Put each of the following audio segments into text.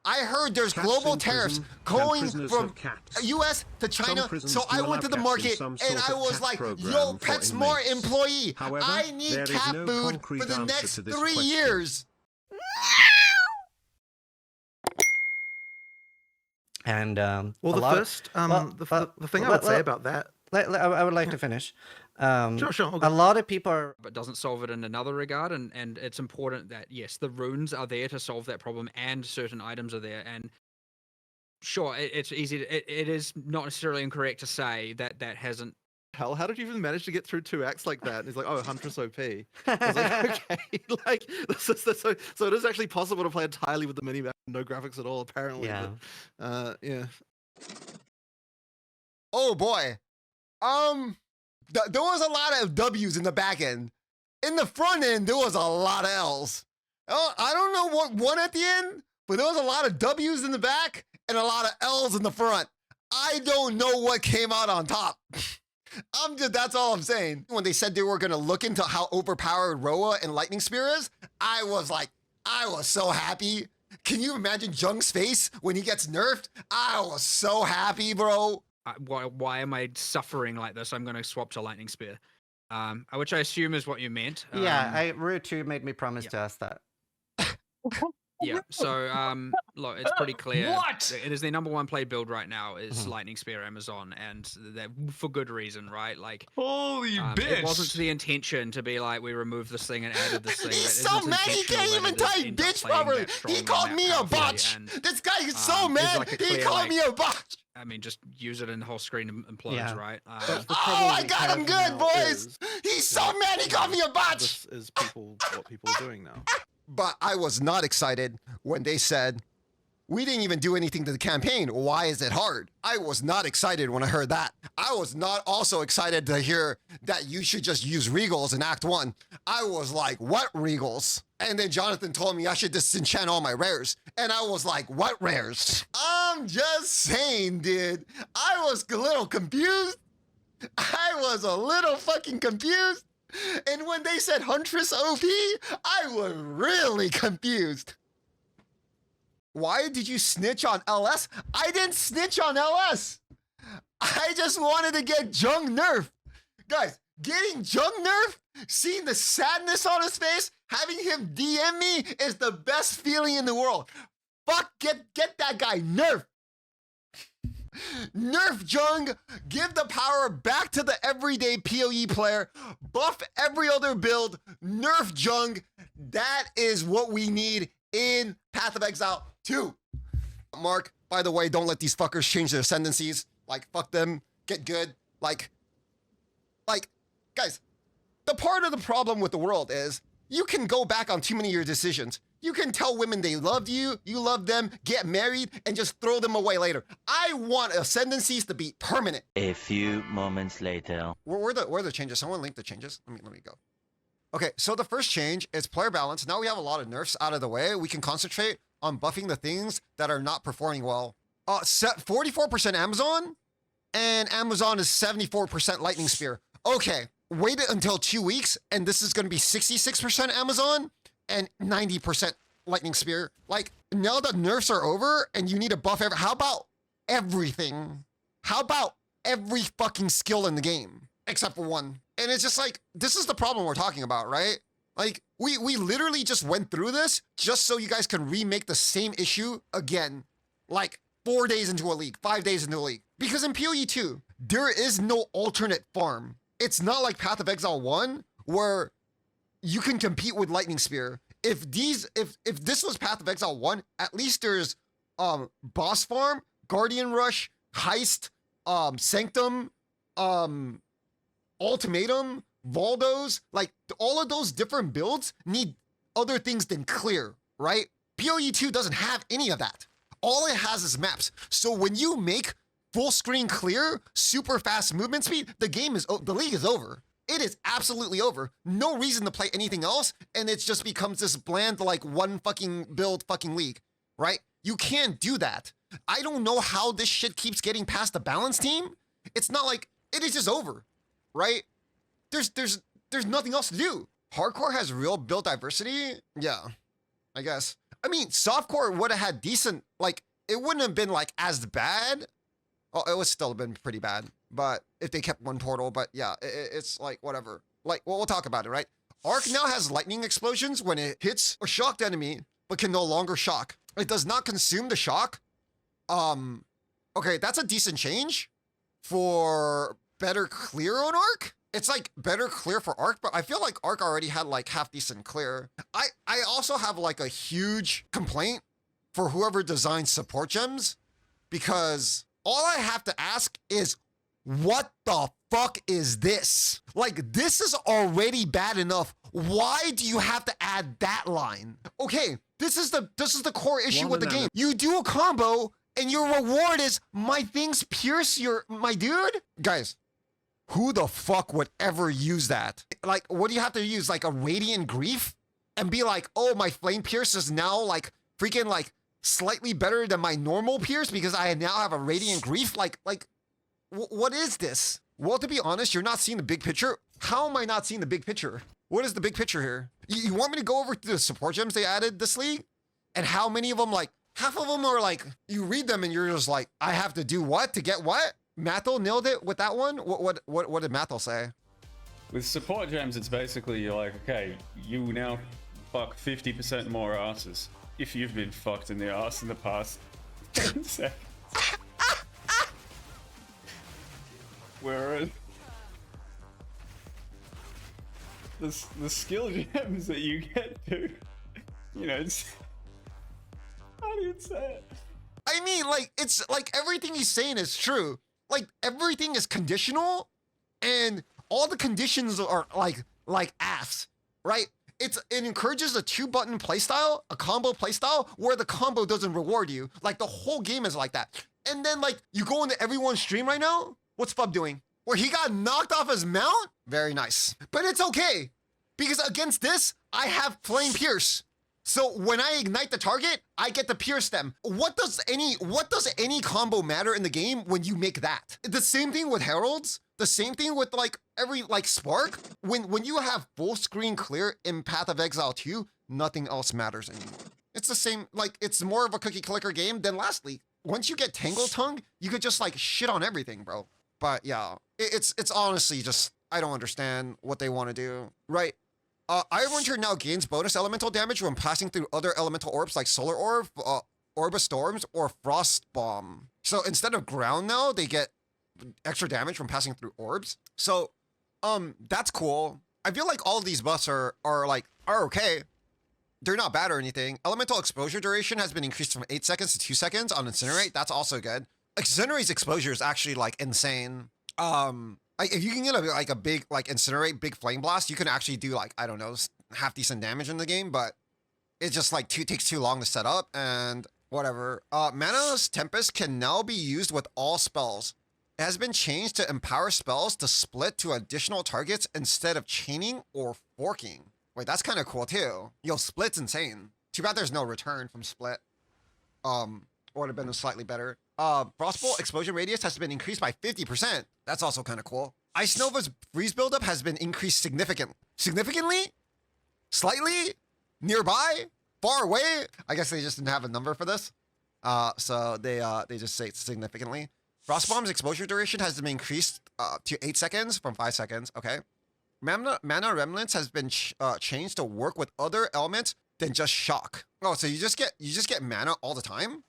I heard there's global tariffs going from US to China, so I went to the market and I was like, yo, PetSmart employee, I need cat food for the next 3 years. And well, the thing I would say about that, I would like to finish. Sure. A lot of people are, but doesn't solve it in another regard, and it's important that yes, the runes are there to solve that problem, and certain items are there. And sure, it's easy. It is not necessarily incorrect to say that that hasn't. Hell, how did you even manage to get through 2 acts like that? And he's like, oh, Huntress OP. I was like, okay, like so it is actually possible to play entirely with the minimap, no graphics at all, apparently. Yeah. But, yeah. Oh boy, there was a lot of W's in the back end. In the front end, there was a lot of L's. I don't know what won at the end, but there was a lot of W's in the back and a lot of L's in the front. I don't know what came out on top. That's all I'm saying. When they said they were gonna look into how overpowered Roa and Lightning Spear is, I was so happy. Can you imagine Jung's face when he gets nerfed? I was so happy, bro. Why am I suffering like this? I'm gonna swap to Lightning Spear, which I assume is what you meant. Yeah, Root 2 made me promise to ask that. Yeah, so look, it's pretty clear. What? It is the #1 played build right now is Lightning Spear Amazon, and that for good reason, right? Like, holy bitch! It wasn't to the intention to be like we removed this thing and added this thing. He's so mad he can't even type bitch properly. He called me a botch. This guy is so mad. Like he called me a botch. I mean, just use it and the whole screen implodes, right? Oh, I got him good, boys. He's so mad he called me a botch. This is what people are doing now. But I was not excited when they said, we didn't even do anything to the campaign. Why is it hard? I was not excited when I heard that. I was not also excited to hear that you should just use Regals in Act 1. I was like, what Regals? And then Jonathan told me I should disenchant all my rares. And I was like, what rares? I'm just saying, dude. I was a little confused. I was a little fucking confused. And when they said Huntress OP, I was really confused. Why did you snitch on LS? I didn't snitch on LS. I just wanted to get Jung nerfed. Guys, getting Jung nerfed, seeing the sadness on his face, having him DM me is the best feeling in the world. Fuck, get that guy nerfed. Nerf Jung, give the power back to the everyday PoE player, buff every other build, nerf Jung. That is what we need in Path of Exile 2. Mark, by the way, don't let these fuckers change their ascendancies. Like, fuck them, get good. Like, guys, the part of the problem with the world is you can go back on too many of your decisions. You can tell women they loved you, you love them, get married, and just throw them away later. I want ascendancies to be permanent. A few moments later. Where are the changes? Someone link the changes. Let me go. Okay, so the first change is player balance. Now we have a lot of nerfs out of the way. We can concentrate on buffing the things that are not performing well. Set 44% Amazon, and Amazon is 74% Lightning Spear. Okay, wait until 2 weeks, and this is gonna be 66% Amazon and 90% Lightning Spear. Like, now that nerfs are over and you need to buff how about everything? How about every fucking skill in the game? Except for one. And it's just like, this is the problem we're talking about, right? Like, we literally just went through this just so you guys can remake the same issue again. Like, 4 days into a league, 5 days into a league. Because in PoE 2, there is no alternate farm. It's not like Path of Exile 1, where you can compete with Lightning Spear. If this was Path of Exile 1, at least there's Boss Farm, Guardian Rush, Heist, Sanctum, Ultimatum, Valdos. Like, all of those different builds need other things than clear, right? PoE 2 doesn't have any of that. All it has is maps. So when you make full screen clear, super fast movement speed, the league is over. It is absolutely over. No reason to play anything else, and it just becomes this bland, like, one fucking build fucking league, right? You can't do that. I don't know how this shit keeps getting past the balance team. It's not like, it is just over, right? There's nothing else to do. Hardcore has real build diversity? Yeah, I guess. I mean, softcore would have had decent, like, it wouldn't have been like as bad. Oh, it would still have been pretty bad, but if they kept one portal, but yeah, it's like whatever. Like, well, we'll talk about it, right? Arc now has lightning explosions when it hits a shocked enemy, but can no longer shock. It does not consume the shock. Okay, that's a decent change for better clear on Arc. It's like better clear for Arc, but I feel like Arc already had like half decent clear. I also have like a huge complaint for whoever designed support gems, because all I have to ask is, what the fuck is this? Like, this is already bad enough. Why do you have to add that line? Okay, this is the core issue with the game. You do a combo and your reward is my things pierce my dude? Guys, who the fuck would ever use that? Like, what do you have to use? Like a radiant grief? And be like, oh, my flame pierce is now like freaking like slightly better than my normal pierce because I now have a radiant grief? Like, what is this? Well, to be honest, you're not seeing the big picture. How am I not seeing the big picture? What is the big picture here? You want me to go over to the support gems they added this league? And how many of them, like, half of them are like, you read them and you're just like, I have to do what to get what? Mathel nailed it with that one? What did Mathel say? With support gems, it's basically you're like, okay, you now fuck 50% more asses if you've been fucked in the ass in the past 10 seconds. Whereas the skill gems that you get to, you know, it's, how do you say it? I mean, like, it's like everything he's saying is true. Like, everything is conditional, and all the conditions are like ass, right? It encourages a 2-button playstyle, a combo playstyle, where the combo doesn't reward you. Like, the whole game is like that. And then, like, you go into everyone's stream right now, what's Fub doing? Where he got knocked off his mount? Very nice. But it's okay, because against this, I have Flame Pierce. So when I ignite the target, I get to pierce them. What does any combo matter in the game when you make that? The same thing with Heralds, the same thing with like every like Spark. When you have full screen clear in Path of Exile 2, nothing else matters anymore. It's the same, like it's more of a cookie clicker game than last league. Once you get Tangle Tongue, you could just like shit on everything, bro. But yeah, it's honestly just, I don't understand what they want to do, right? Iron Winter now gains bonus elemental damage when passing through other elemental orbs like Solar Orb, Orb of Storms, or Frost Bomb. So instead of ground now, they get extra damage from passing through orbs. So, that's cool. I feel like all of these buffs are okay. They're not bad or anything. Elemental exposure duration has been increased from 8 seconds to 2 seconds on Incinerate. That's also good. Incinerate's exposure is actually like insane. Like if you can get a big like Incinerate, big Flame Blast, you can actually do like, I don't know, half decent damage in the game, but it just like takes too long to set up and whatever. Mana's Tempest can now be used with all spells. It has been changed to empower spells to split to additional targets instead of chaining or forking. Wait, that's kind of cool too. Yo, Split's insane. Too bad there's no return from Split. Would have been slightly better. Frostbolt explosion radius has been increased by 50%. That's also kind of cool. Ice Nova's freeze buildup has been increased significantly? Slightly? Nearby? Far away? I guess they just didn't have a number for this. So they just say significantly. Frostbomb's exposure duration has been increased to 8 seconds from 5 seconds. Okay. Mana Remnants has been changed to work with other elements than just shock. Oh, so you just get mana all the time?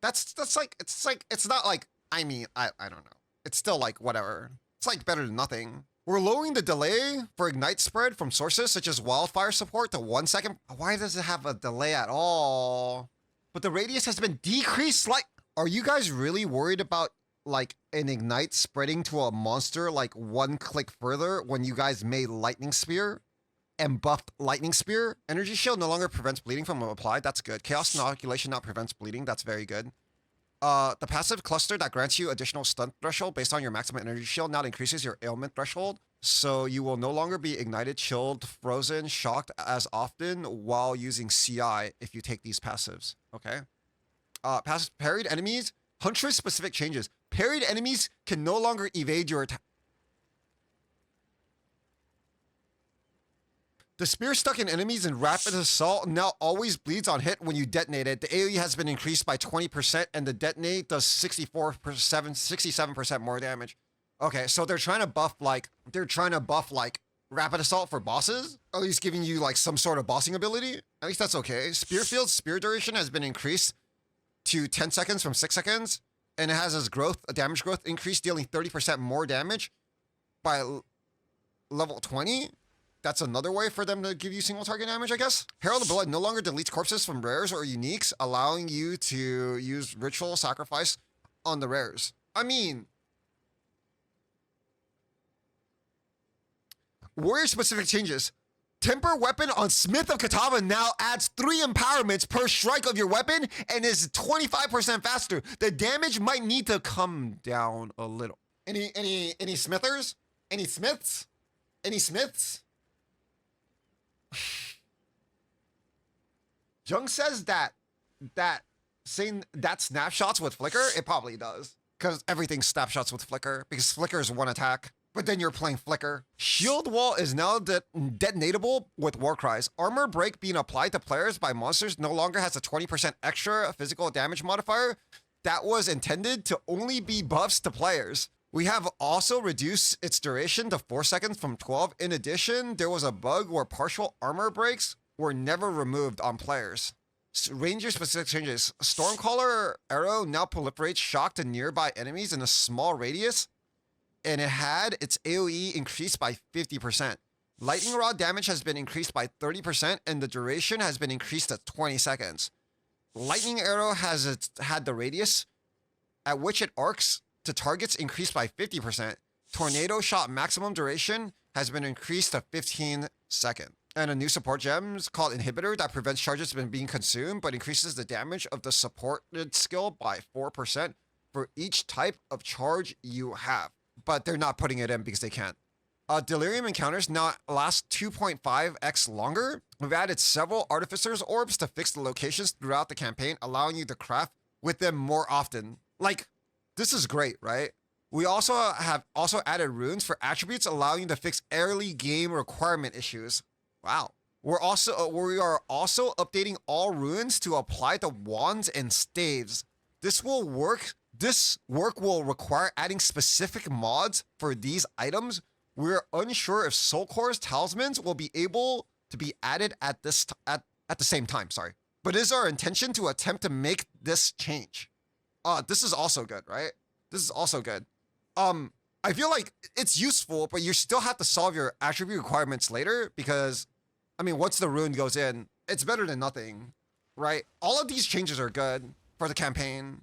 That's like, it's not like, I mean, I don't know. It's still like whatever. It's like better than nothing. We're lowering the delay for ignite spread from sources such as wildfire support to 1 second. Why does it have a delay at all? But the radius has been decreased. Like, are you guys really worried about like an ignite spreading to a monster like 1 click further when you guys made lightning spear and buffed lightning spear? Energy shield no longer prevents bleeding from applied. That's good. Chaos inoculation now prevents bleeding. That's very good. The passive cluster that grants you additional stun threshold based on your maximum energy shield now increases your ailment threshold. So you will no longer be ignited, chilled, frozen, shocked as often while using CI if you take these passives. Okay. Passive parried enemies. Huntress specific changes. Parried enemies can no longer evade your attack. The spear stuck in enemies in rapid assault now always bleeds on hit when you detonate it. The AoE has been increased by 20% and the detonate does 67% more damage. Okay, so they're trying to buff like rapid assault for bosses, at least giving you like some sort of bossing ability. At least that's okay. Spearfield's spear duration has been increased to 10 seconds from 6 seconds, and it has its damage growth increase, dealing 30% more damage by level 20. That's another way for them to give you single target damage, I guess. Herald of Blood no longer deletes corpses from rares or uniques, allowing you to use ritual sacrifice on the rares. I mean, warrior-specific changes. Temper weapon on Smith of Katava now adds 3 empowerments per strike of your weapon and is 25% faster. The damage might need to come down a little. Any smithers? Any smiths? Any smiths? Jung says that saying that snapshots with flicker, it probably does. Because everything snapshots with flicker, because flicker is 1 attack. But then you're playing flicker. Shield wall is now detonatable with war cries. Armor break being applied to players by monsters no longer has a 20% extra physical damage modifier that was intended to only be buffs to players. We have also reduced its duration to 4 seconds from 12. In addition, there was a bug where partial armor breaks were never removed on players. Ranger specific changes. Stormcaller arrow now proliferates shock to nearby enemies in a small radius, and it had its AoE increased by 50%. Lightning rod damage has been increased by 30%, and the duration has been increased to 20 seconds. Lightning arrow had the radius at which it arcs to targets increased by 50%. Tornado shot maximum duration has been increased to 15 seconds. And a new support gem called Inhibitor that prevents charges from being consumed but increases the damage of the supported skill by 4% for each type of charge you have. But they're not putting it in because they can't. Delirium encounters now last 2.5x longer. We've added several Artificer's orbs to fix the locations throughout the campaign, allowing you to craft with them more often. Like, this is great, right? We also have added runes for attributes, allowing you to fix early game requirement issues. Wow. We are also updating all runes to apply to wands and staves. This work will require adding specific mods for these items. We're unsure if Soul Core's talismans will be able to be added at the same time, sorry. But it is our intention to attempt to make this change. This is also good, right? This is also good. I feel like it's useful, but you still have to solve your attribute requirements later because, I mean, once the rune goes in, it's better than nothing, right? All of these changes are good for the campaign.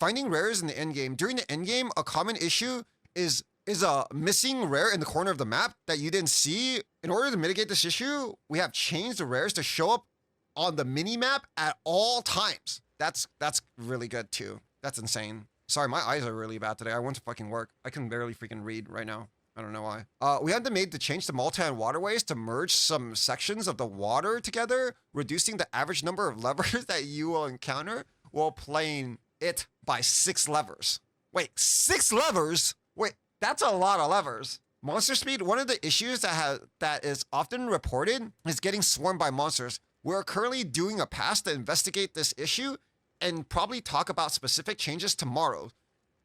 Finding rares in the endgame. During the endgame, a common issue is a missing rare in the corner of the map that you didn't see. In order to mitigate this issue, we have changed the rares to show up on the mini-map at all times. That's really good too. That's insane. Sorry, my eyes are really bad today. I went to fucking work. I can barely freaking read right now. I don't know why. We had to make the change to multi-hand waterways to merge some sections of the water together, reducing the average number of levers that you will encounter while playing it by 6 levers. Wait, 6 levers? Wait, that's a lot of levers. Monster speed, one of the issues that is often reported is getting swarmed by monsters. We're currently doing a pass to investigate this issue and probably talk about specific changes tomorrow.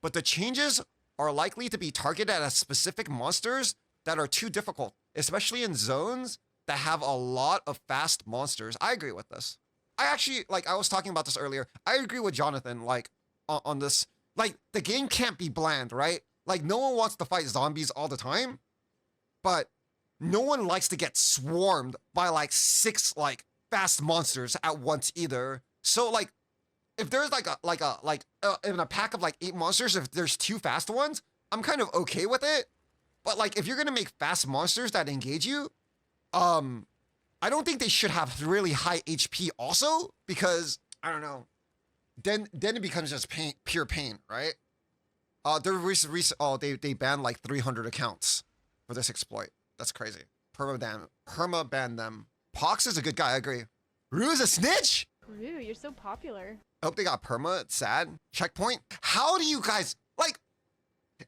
But the changes are likely to be targeted at specific monsters that are too difficult, especially in zones that have a lot of fast monsters. I agree with this. I actually, I was talking about this earlier. I agree with Jonathan, on this. The game can't be bland, right? No one wants to fight zombies all the time, but no one likes to get swarmed by 6 fast monsters at once either. So if there's in a pack of 8 monsters, if there's 2 fast ones, I'm kind of okay with it. But if you're gonna make fast monsters that engage you, I don't think they should have really high HP also, because I don't know. Then it becomes just pure pain, right? They banned 300 accounts for this exploit. That's crazy. Perma banned them. Pox is a good guy, I agree. Rue's a snitch? Rue, you're so popular. I hope they got perma. It's sad. Checkpoint. How do you guys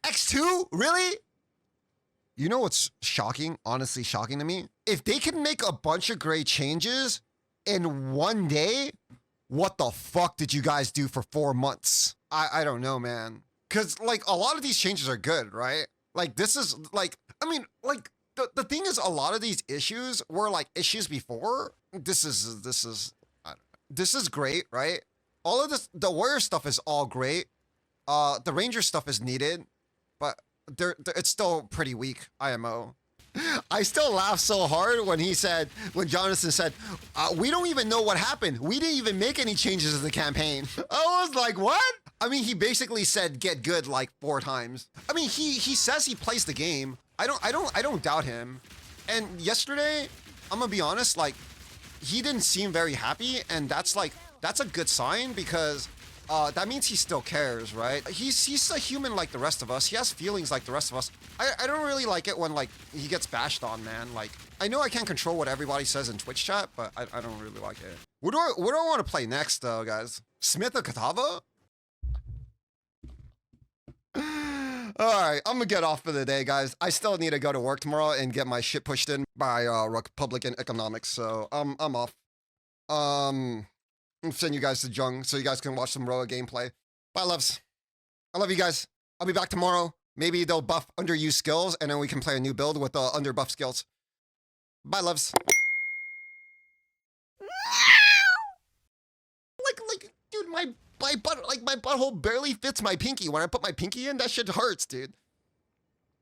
X2? Really? You know what's shocking? Honestly shocking to me? If they can make a bunch of great changes in one day, what the fuck did you guys do for 4 months? I don't know, man. Cause like a lot of these changes are good, right? Like this is like, I mean, like the thing is a lot of these issues were like issues before. This is, I don't know. This is great, right? All of this, the Warrior stuff is all great. The Ranger stuff is needed, but it's still pretty weak, IMO. I still laughed so hard when Jonathan said, we don't even know what happened. We didn't even make any changes in the campaign. I was like, what? I mean, he basically said get good like 4 times. I mean, he says he plays the game. I don't doubt him. And yesterday, I'm gonna be honest, like, he didn't seem very happy, and that's a good sign because that means he still cares, right? He's a human like the rest of us. He has feelings like the rest of us. I don't really like it when like he gets bashed on, man. Like I know I can't control what everybody says in Twitch chat, but I don't really like it. What do I want to play next though, guys? Smith or Katava? Alright, I'm gonna get off for the day, guys. I still need to go to work tomorrow and get my shit pushed in by Republican economics, so I'm off. I'm sending you guys to Jung so you guys can watch some Roa gameplay. Bye, loves. I love you guys. I'll be back tomorrow. Maybe they'll buff underused skills, and then we can play a new build with under buff skills. Bye, loves. Like, dude, my butthole barely fits my pinky. When I put my pinky in, that shit hurts, dude.